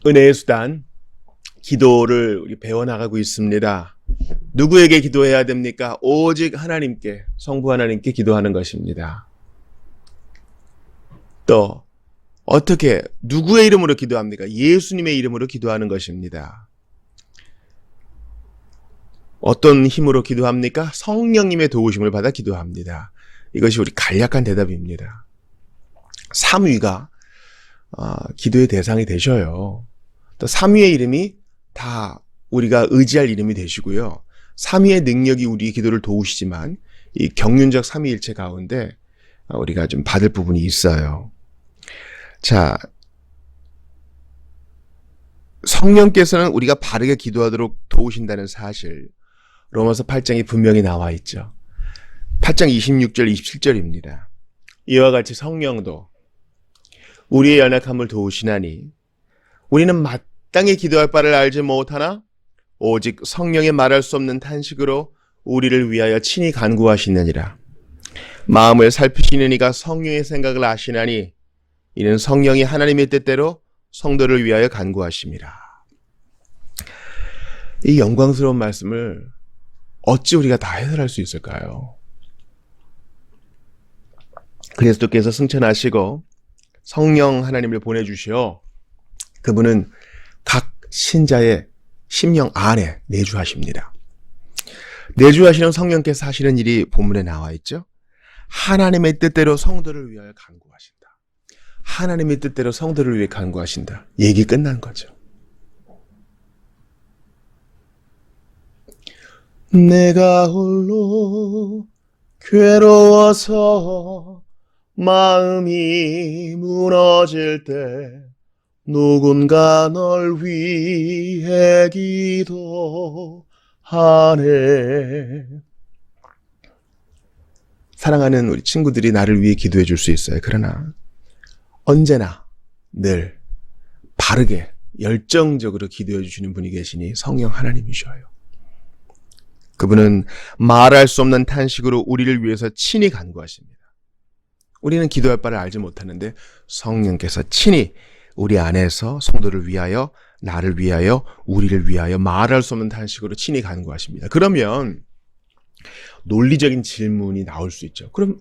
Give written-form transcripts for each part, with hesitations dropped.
은혜의 수단, 기도를 우리 배워나가고 있습니다. 누구에게 기도해야 됩니까? 오직 하나님께, 성부 하나님께 기도하는 것입니다. 또 어떻게, 누구의 이름으로 기도합니까? 예수님의 이름으로 기도하는 것입니다. 어떤 힘으로 기도합니까? 성령님의 도우심을 받아 기도합니다. 이것이 우리 간략한 대답입니다. 삼위가 기도의 대상이 되셔요. 또 삼위의 이름이 다 우리가 의지할 이름이 되시고요. 삼위의 능력이 우리 기도를 도우시지만 이 경륜적 삼위일체 가운데 우리가 좀 받을 부분이 있어요. 자, 성령께서는 우리가 바르게 기도하도록 도우신다는 사실, 로마서 8장에 분명히 나와 있죠. 8장 26절 27절입니다. 이와 같이 성령도 우리의 연약함을 도우시나니 우리는 마땅히 기도할 바를 알지 못하나 오직 성령의 말할 수 없는 탄식으로 우리를 위하여 친히 간구하시느니라. 마음을 살피시는 이가 성령의 생각을 아시나니 이는 성령이 하나님의 뜻대로 성도를 위하여 간구하심이라. 이 영광스러운 말씀을 어찌 우리가 다 해설할 수 있을까요? 그리스도께서 승천하시고 성령 하나님을 보내주시어 그분은 각 신자의 심령 안에 내주하십니다. 내주하시는 성령께서 하시는 일이 본문에 나와 있죠. 하나님의 뜻대로 성도를 위하여 간구하신다. 하나님의 뜻대로 성도를 위해 간구하신다. 얘기 끝난 거죠. 내가 홀로 괴로워서 마음이 무너질 때 누군가 널 위해 기도하네. 사랑하는 우리 친구들이 나를 위해 기도해 줄 수 있어요. 그러나 언제나 늘 바르게 열정적으로 기도해 주시는 분이 계시니 성령 하나님이셔요. 그분은 말할 수 없는 탄식으로 우리를 위해서 친히 간구하십니다. 우리는 기도할 바를 알지 못하는데 성령께서 친히 우리 안에서 성도를 위하여, 나를 위하여, 우리를 위하여 말할 수 없는 탄식으로 친히 간구하십니다. 그러면 논리적인 질문이 나올 수 있죠. 그럼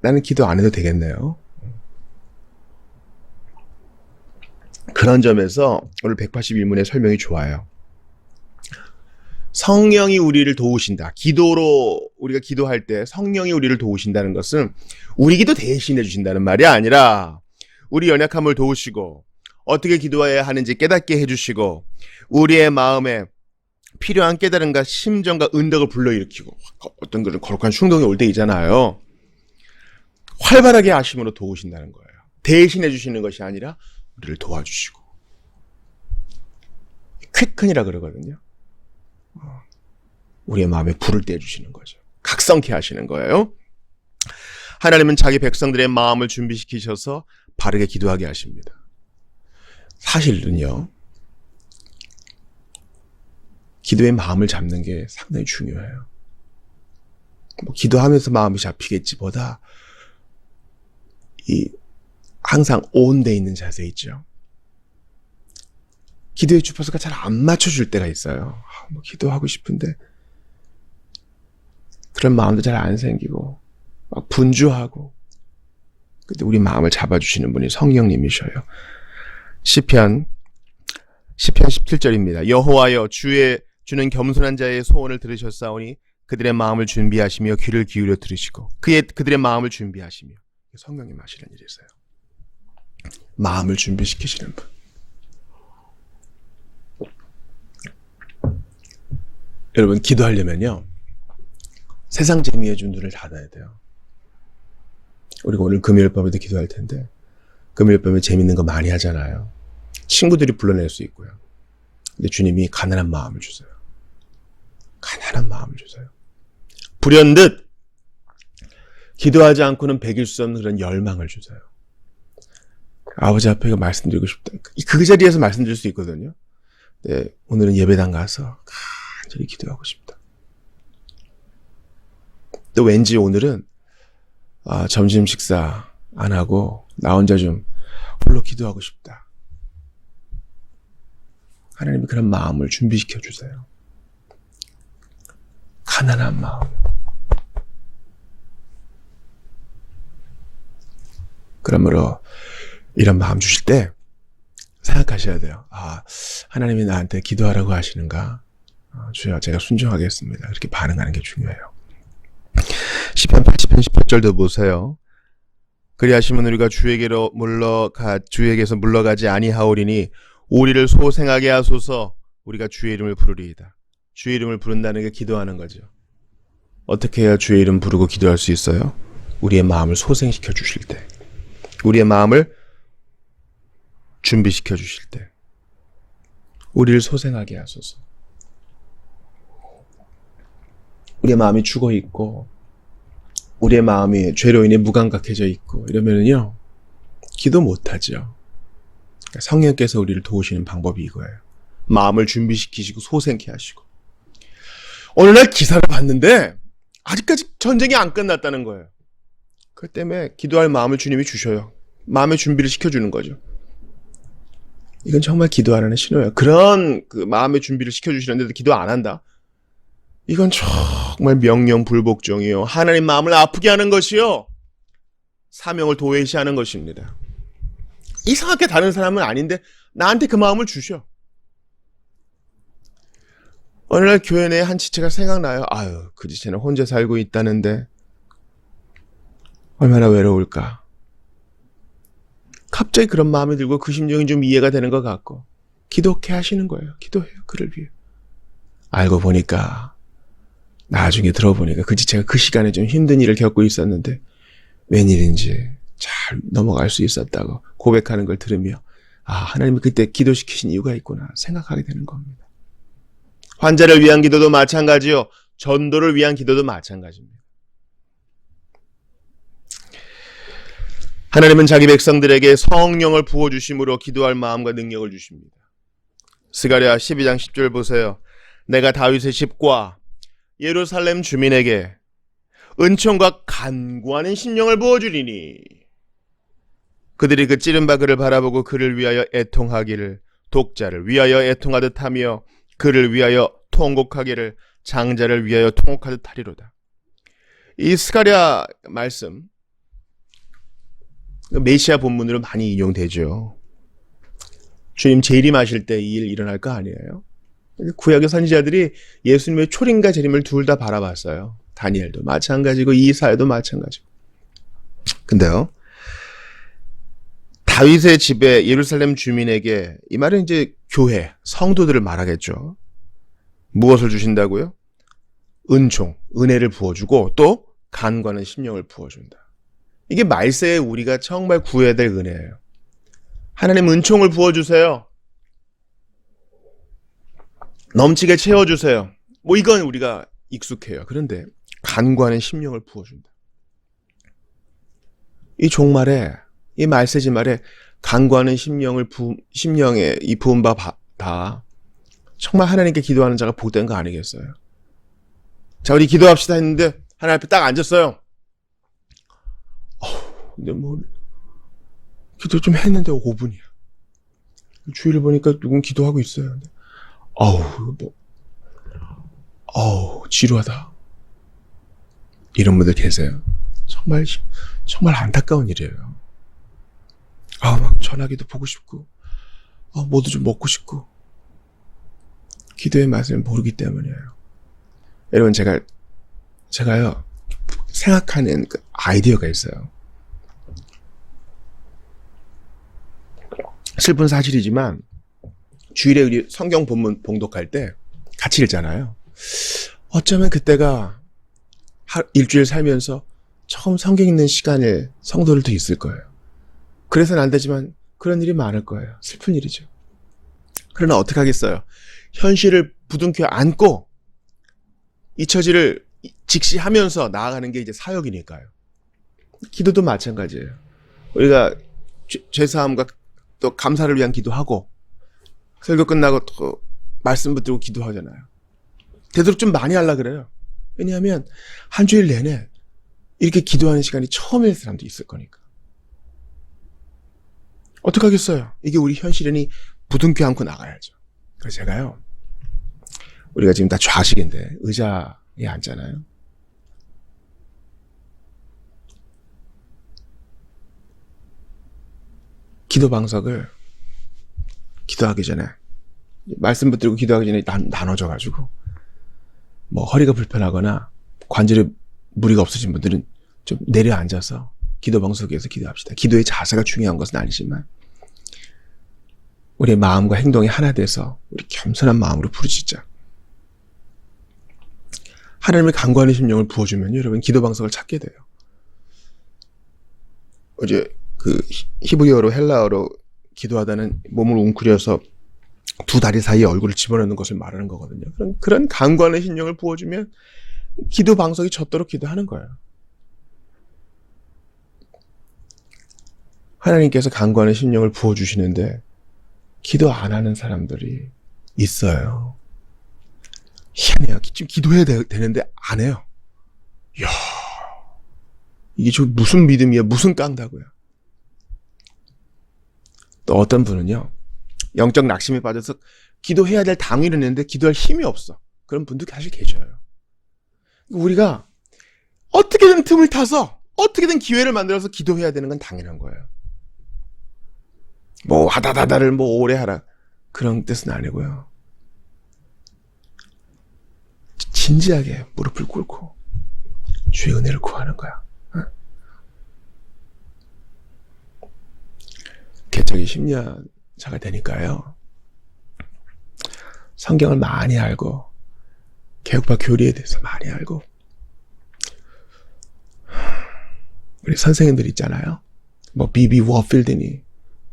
나는 기도 안 해도 되겠네요. 그런 점에서 오늘 181문의 설명이 좋아요. 성령이 우리를 도우신다. 기도로 우리가 기도할 때 성령이 우리를 도우신다는 것은 우리 기도 대신해 주신다는 말이 아니라 우리 연약함을 도우시고 어떻게 기도해야 하는지 깨닫게 해주시고 우리의 마음에 필요한 깨달음과 심정과 은덕을 불러일으키고 어떤 그런 거룩한 충동이 올 때 있잖아요. 활발하게 하심으로 도우신다는 거예요. 대신해 주시는 것이 아니라 우리를 도와주시고. 퀴큰이라 그러거든요. 우리의 마음에 불을 떼주시는 거죠. 각성케 하시는 거예요. 하나님은 자기 백성들의 마음을 준비시키셔서 바르게 기도하게 하십니다. 사실은요, 기도의 마음을 잡는 게 상당히 중요해요. 기도하면서 마음이 잡히겠지 보다 항상 온돼 있는 자세 있죠. 기도의 주파수가 잘 안 맞춰줄 때가 있어요. 기도하고 싶은데 그런 마음도 잘 안 생기고 막 분주하고. 근데 우리 마음을 잡아주시는 분이 성령님이셔요. 시편 17절입니다. 여호와여 주는 겸손한 자의 소원을 들으셨사오니 그들의 마음을 준비하시며 귀를 기울여 들으시고 그들의 마음을 준비하시며. 성령님 하시는 일이 있어요. 마음을 준비시키시는 분. 여러분, 기도하려면요 세상 재미에 준 눈을 닫아야 돼요. 우리가 오늘 금요일 밤에도 기도할 텐데 금요일 밤에 재밌는 거 많이 하잖아요. 친구들이 불러낼 수 있고요. 근데 주님이 가난한 마음을 주세요. 가난한 마음을 주세요. 불현듯 기도하지 않고는 배길 수 없는 그런 열망을 주세요. 아버지 앞에 이거 말씀드리고 싶다. 그 자리에서 말씀드릴 수 있거든요. 네, 오늘은 예배당 가서 간절히 기도하고 싶다. 또 왠지 오늘은 점심 식사 안 하고 나 혼자 좀 홀로 기도하고 싶다. 하나님이 그런 마음을 준비시켜 주세요. 가난한 마음. 그러므로 이런 마음 주실 때 생각하셔야 돼요. 아, 하나님이 나한테 기도하라고 하시는가? 주여, 제가 순종하겠습니다. 그렇게 반응하는 게 중요해요. 시편 80편 18절도 보세요. 그리하시면 우리가 주에게서 물러가지 아니하오리니 우리를 소생하게 하소서. 우리가 주의 이름을 부르리이다. 주의 이름을 부른다는 게 기도하는 거죠. 어떻게 해야 주의 이름 부르고 기도할 수 있어요? 우리의 마음을 소생시켜 주실 때, 우리의 마음을 준비시켜 주실 때, 우리를 소생하게 하소서. 우리의 마음이 죽어 있고 우리의 마음이 죄로 인해 무감각해져 있고 이러면은요, 기도 못하죠. 성령께서 우리를 도우시는 방법이 이거예요. 마음을 준비시키시고 소생케 하시고. 어느 날 기사를 봤는데 아직까지 전쟁이 안 끝났다는 거예요. 그 때문에 기도할 마음을 주님이 주셔요. 마음의 준비를 시켜주는 거죠. 이건 정말 기도하라는 신호예요. 그런 마음의 준비를 시켜주시는데도 기도 안 한다? 이건 정말 명령불복종이요. 하나님 마음을 아프게 하는 것이요. 사명을 도외시하는 것입니다. 이상하게 다른 사람은 아닌데 나한테 그 마음을 주셔. 어느 날 교회 내에 한 지체가 생각나요. 아유, 그 지체는 혼자 살고 있다는데 얼마나 외로울까. 갑자기 그런 마음이 들고 그 심정이 좀 이해가 되는 것 같고 기도케 하시는 거예요. 기도해요. 그를 위해. 알고 보니까, 나중에 들어보니까 그 지체가 그 시간에 좀 힘든 일을 겪고 있었는데 웬일인지 잘 넘어갈 수 있었다고 고백하는 걸 들으며, 아, 하나님이 그때 기도시키신 이유가 있구나 생각하게 되는 겁니다. 환자를 위한 기도도 마찬가지요. 전도를 위한 기도도 마찬가지입니다. 하나님은 자기 백성들에게 성령을 부어주심으로 기도할 마음과 능력을 주십니다. 스가랴 12장 10절 보세요. 내가 다윗의 집과 예루살렘 주민에게 은총과 간구하는 심령을 부어주리니 그들이 그 찌른 바 그를 바라보고 그를 위하여 애통하기를, 독자를 위하여 애통하듯 하며 그를 위하여 통곡하기를, 장자를 위하여 통곡하듯 하리로다. 이 스가랴 말씀 메시아 본문으로 많이 인용되죠. 주님 재림하실 때 이 일 일어날 거 아니에요? 구약의 선지자들이 예수님의 초림과 재림을 둘 다 바라봤어요. 다니엘도 마찬가지고 이사야도 마찬가지고. 근데요, 다윗의 집에 예루살렘 주민에게, 이 말은 이제 교회, 성도들을 말하겠죠. 무엇을 주신다고요? 은총, 은혜를 부어주고 또 간구하는 심령을 부어준다. 이게 말세에 우리가 정말 구해야 될 은혜예요. 하나님 은총을 부어주세요. 넘치게 채워주세요. 뭐 이건 우리가 익숙해요. 그런데 간구하는 심령을 부어준다. 이 종말에, 이 말세지 말에 간구하는 심령에 이 부은 바 다 정말 하나님께 기도하는 자가 복된 거 아니겠어요? 자, 우리 기도합시다 했는데 하나님 앞에 딱 앉았어요. 근데 뭐 기도 좀 했는데 5분이야. 주위를 보니까 누군 기도하고 있어요. 지루하다. 이런 분들 계세요. 정말 안타까운 일이에요. 막 전화기도 보고 싶고, 뭐도 좀 먹고 싶고. 기도의 맛을 모르기 때문이에요. 여러분, 제가요, 생각하는 그 아이디어가 있어요. 슬픈 사실이지만, 주일에 우리 성경 본문 봉독할 때 같이 읽잖아요. 어쩌면 그때가 일주일 살면서 처음 성경 읽는 시간에 성도들도 있을 거예요. 그래서는 안 되지만 그런 일이 많을 거예요. 슬픈 일이죠. 그러나 어떻게 하겠어요? 현실을 부둥켜 안고 이 처지를 직시하면서 나아가는 게 이제 사역이니까요. 기도도 마찬가지예요. 우리가 죄사함과 또 감사를 위한 기도하고 설교 끝나고 또 말씀 붙들고 기도하잖아요. 되도록 좀 많이 하려고 그래요. 왜냐하면 한 주일 내내 이렇게 기도하는 시간이 처음일 사람도 있을 거니까. 어떡하겠어요? 이게 우리 현실이니 부둥켜 안고 나가야죠. 그래서 제가요, 우리가 지금 다 좌식인데 의자에 앉잖아요. 기도 방석을 기도하기 전에, 말씀 붙들고 기도하기 전에 나눠져가지고, 뭐 허리가 불편하거나 관절에 무리가 없으신 분들은 좀 내려앉아서 기도 방석에서 기도합시다. 기도의 자세가 중요한 것은 아니지만 우리의 마음과 행동이 하나 돼서 우리 겸손한 마음으로 부르짖자. 하나님의 간구하는 심령을 부어주면 여러분 기도 방석을 찾게 돼요. 어제 그 히브리어로 헬라어로 기도하다는 몸을 웅크려서 두 다리 사이에 얼굴을 집어넣는 것을 말하는 거거든요. 그런 간구하는 심령을 부어주면 기도 방석이 젖도록 기도하는 거예요. 하나님께서 간구하는 심령을 부어주시는데 기도 안 하는 사람들이 있어요. 희한해요. 지금 기도해야 되는데 안 해요. 이야, 이게 저 무슨 믿음이야, 무슨 깡다고요. 또 어떤 분은요, 영적 낙심에 빠져서 기도해야 될 당위를 했는데 기도할 힘이 없어. 그런 분도 사실 계셔요. 우리가 어떻게든 틈을 타서 어떻게든 기회를 만들어서 기도해야 되는 건 당연한 거예요. 뭐 하다다다를 뭐 오래 하라, 그런 뜻은 아니고요. 진지하게 무릎을 꿇고 주의 은혜를 구하는 거야. 개척이 10년 차가 되니까요, 성경을 많이 알고 개혁파 교리에 대해서 많이 알고, 우리 선생님들 있잖아요. 뭐 비비 워필드니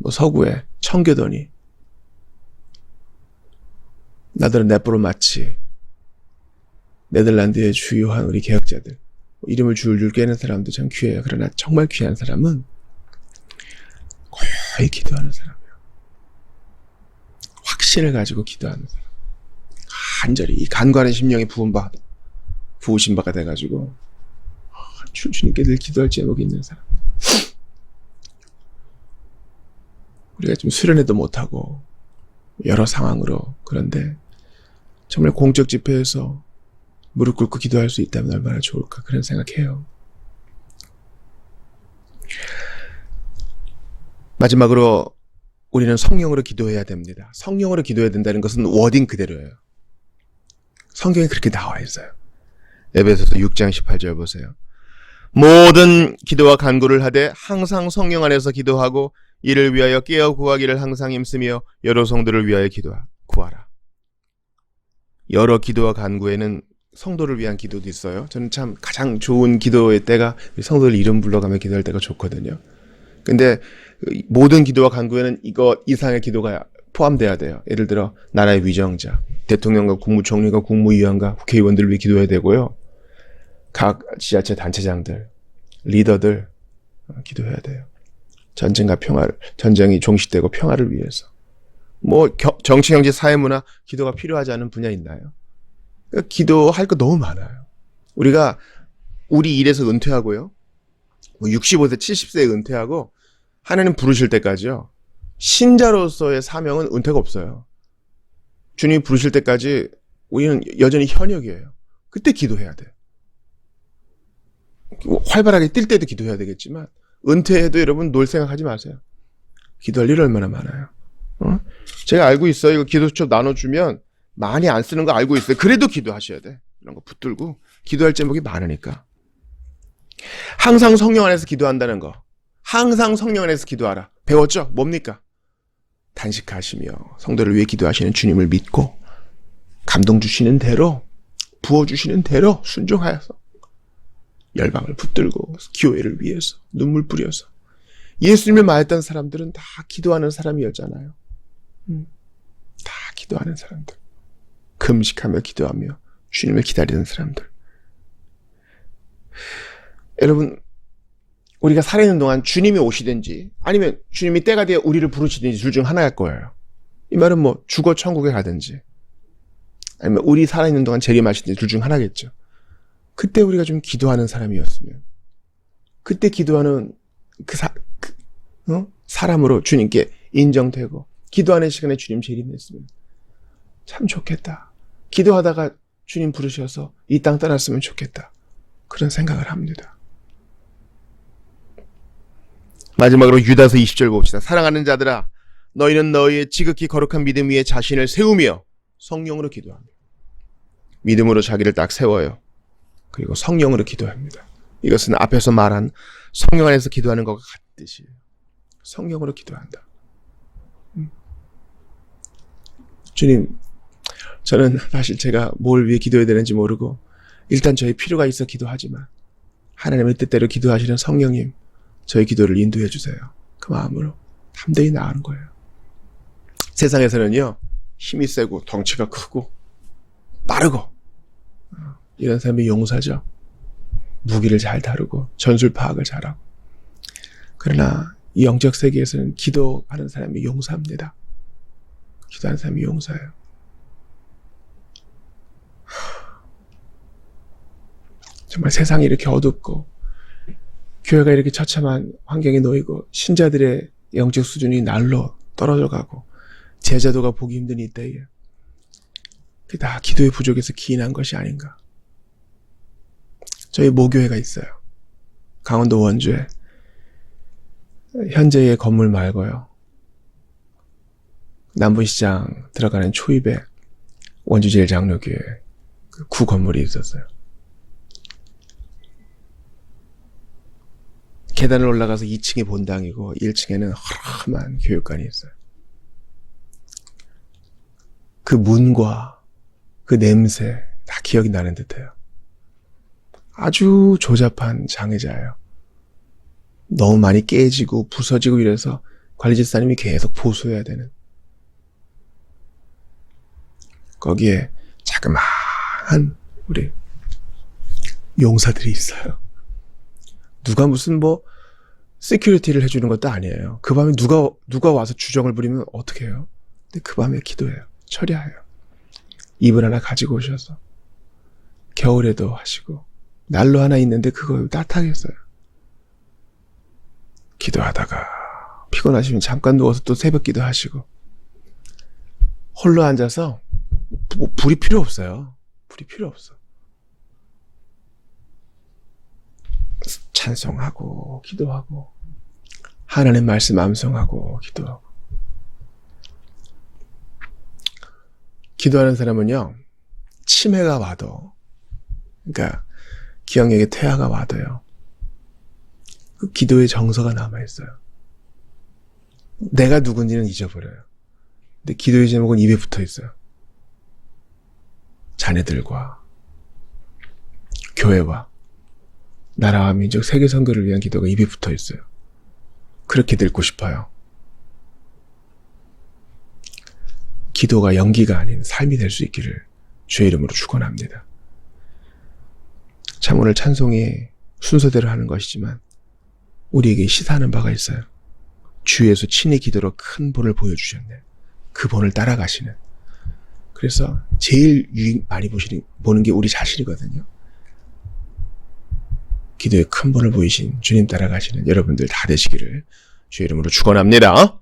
뭐 서구의 청교도니, 나들은 네프로마치, 네덜란드의 주요한 우리 개혁자들, 이름을 줄줄 깨는 사람도 참 귀해요. 그러나 정말 귀한 사람은 고요히 기도하는 사람이에요. 확신을 가지고 기도하는 사람, 간절히 이 간과하는 심령이 부으신 바가 돼가지고 주님께 늘 기도할 제목이 있는 사람. 우리가 좀 수련회도 못하고 여러 상황으로, 그런데 정말 공적 집회에서 무릎 꿇고 기도할 수 있다면 얼마나 좋을까, 그런 생각해요. 마지막으로 우리는 성령으로 기도해야 됩니다. 성령으로 기도해야 된다는 것은 워딩 그대로예요. 성경에 그렇게 나와 있어요. 에베소서 6장 18절 보세요. 모든 기도와 간구를 하되 항상 성령 안에서 기도하고 이를 위하여 깨어 구하기를 항상 힘쓰며 여러 성도를 위하여 구하라. 여러 기도와 간구에는 성도를 위한 기도도 있어요. 저는 참 가장 좋은 기도의 때가 성도들 이름 불러가며 기도할 때가 좋거든요. 근데 모든 기도와 간구에는 이거 이상의 기도가 포함돼야 돼요. 예를 들어 나라의 위정자, 대통령과 국무총리가 국무위원과 국회의원들을 위해 기도해야 되고요. 각 지자체 단체장들, 리더들 기도해야 돼요. 전쟁과 전쟁이 종식되고 평화를 위해서. 뭐 정치, 경제, 사회문화 기도가 필요하지 않은 분야 있나요? 그러니까 기도할 거 너무 많아요. 우리가 우리 일에서 은퇴하고요, 뭐 65세, 70세에 은퇴하고 하나님 부르실 때까지요, 신자로서의 사명은 은퇴가 없어요. 주님이 부르실 때까지 우리는 여전히 현역이에요. 그때 기도해야 돼요. 활발하게 뛸 때도 기도해야 되겠지만 은퇴해도 여러분 놀 생각하지 마세요. 기도할 일 얼마나 많아요. 제가 알고 있어요. 이거 기도첩 나눠주면 많이 안 쓰는 거 알고 있어요. 그래도 기도하셔야 돼. 이런 거 붙들고 기도할 제목이 많으니까. 항상 성령 안에서 기도한다는 거. 항상 성령 안에서 기도하라. 배웠죠? 뭡니까? 단식하시며 성도를 위해 기도하시는 주님을 믿고 감동 주시는 대로, 부어주시는 대로 순종하여서 열방을 붙들고 교회를 위해서 눈물 뿌려서. 예수님을 말했던 사람들은 다 기도하는 사람이었잖아요. 다 기도하는 사람들. 금식하며 기도하며 주님을 기다리는 사람들. 여러분, 우리가 살아있는 동안 주님이 오시든지 아니면 주님이 때가 되어 우리를 부르시든지 둘 중 하나일 거예요. 이 말은 뭐 죽어 천국에 가든지 아니면 우리 살아있는 동안 재림하시든지 둘 중 하나겠죠. 그때 우리가 좀 기도하는 사람이었으면, 그때 기도하는 사람으로 주님께 인정되고 기도하는 시간에 주님 재림했으면 참 좋겠다. 기도하다가 주님 부르셔서 이 땅 떠났으면 좋겠다. 그런 생각을 합니다. 마지막으로 유다서 20절 봅시다. 사랑하는 자들아, 너희는 너희의 지극히 거룩한 믿음 위에 자신을 세우며 성령으로 기도합니다. 믿음으로 자기를 딱 세워요. 그리고 성령으로 기도합니다. 이것은 앞에서 말한 성령 안에서 기도하는 것과 같듯이 성령으로 기도한다. 주님, 저는 사실 제가 뭘 위해 기도해야 되는지 모르고 일단 저희 필요가 있어 기도하지만 하나님의 뜻대로 기도하시는 성령님, 저희 기도를 인도해 주세요. 그 마음으로 담대히 나아가는 거예요. 세상에서는요, 힘이 세고 덩치가 크고 빠르고 이런 사람이 용사죠. 무기를 잘 다루고 전술 파악을 잘하고. 그러나 이 영적 세계에서는 기도하는 사람이 용사입니다. 기도하는 사람이 용사예요. 정말 세상이 이렇게 어둡고 교회가 이렇게 처참한 환경에 놓이고 신자들의 영적 수준이 날로 떨어져 가고 제자도가 보기 힘든 이때에 그게 다 기도의 부족에서 기인한 것이 아닌가. 저희 모교회가 있어요. 강원도 원주에. 현재의 건물 말고요. 남부시장 들어가는 초입에 원주제일장로교회 그 구 건물이 있었어요. 계단을 올라가서 2층이 본당이고 1층에는 허름한 교육관이 있어요. 그 문과 그 냄새 다 기억이 나는 듯해요. 아주 조잡한 장애자예요. 너무 많이 깨지고 부서지고 이래서 관리집사님이 계속 보수해야 되는. 거기에 자그마한 우리 용사들이 있어요. 누가 무슨 시큐리티를 해주는 것도 아니에요. 그 밤에 누가 와서 주정을 부리면 어떻게 해요? 근데 그 밤에 기도해요. 처리해요. 이불 하나 가지고 오셔서 겨울에도 하시고 난로 하나 있는데 그거 따뜻하겠어요. 기도하다가 피곤하시면 잠깐 누워서 또 새벽 기도하시고 홀로 앉아서 불이 필요 없어요. 불이 필요 없어. 찬송하고 기도하고 하나님 말씀 암송하고 기도하고. 기도하는 사람은요, 치매가 와도, 그러니까 기억력에 퇴화가 와도요, 그 기도의 정서가 남아있어요. 내가 누군지는 잊어버려요. 근데 기도의 제목은 입에 붙어있어요. 자녀들과 교회와 나라와 민족 세계 선교를 위한 기도가 입에 붙어있어요. 그렇게 듣고 싶어요. 기도가 연기가 아닌 삶이 될 수 있기를 주의 이름으로 축원합니다. 참 오늘 찬송이 순서대로 하는 것이지만 우리에게 시사하는 바가 있어요. 주 예수 친히 기도로 큰 본을 보여주셨네. 그 본을 따라가시는. 그래서 제일 많이 보는 게 우리 자신이거든요. 기도에 큰 본을 보이신 주님 따라가시는 여러분들 다 되시기를 주의 이름으로 축원합니다.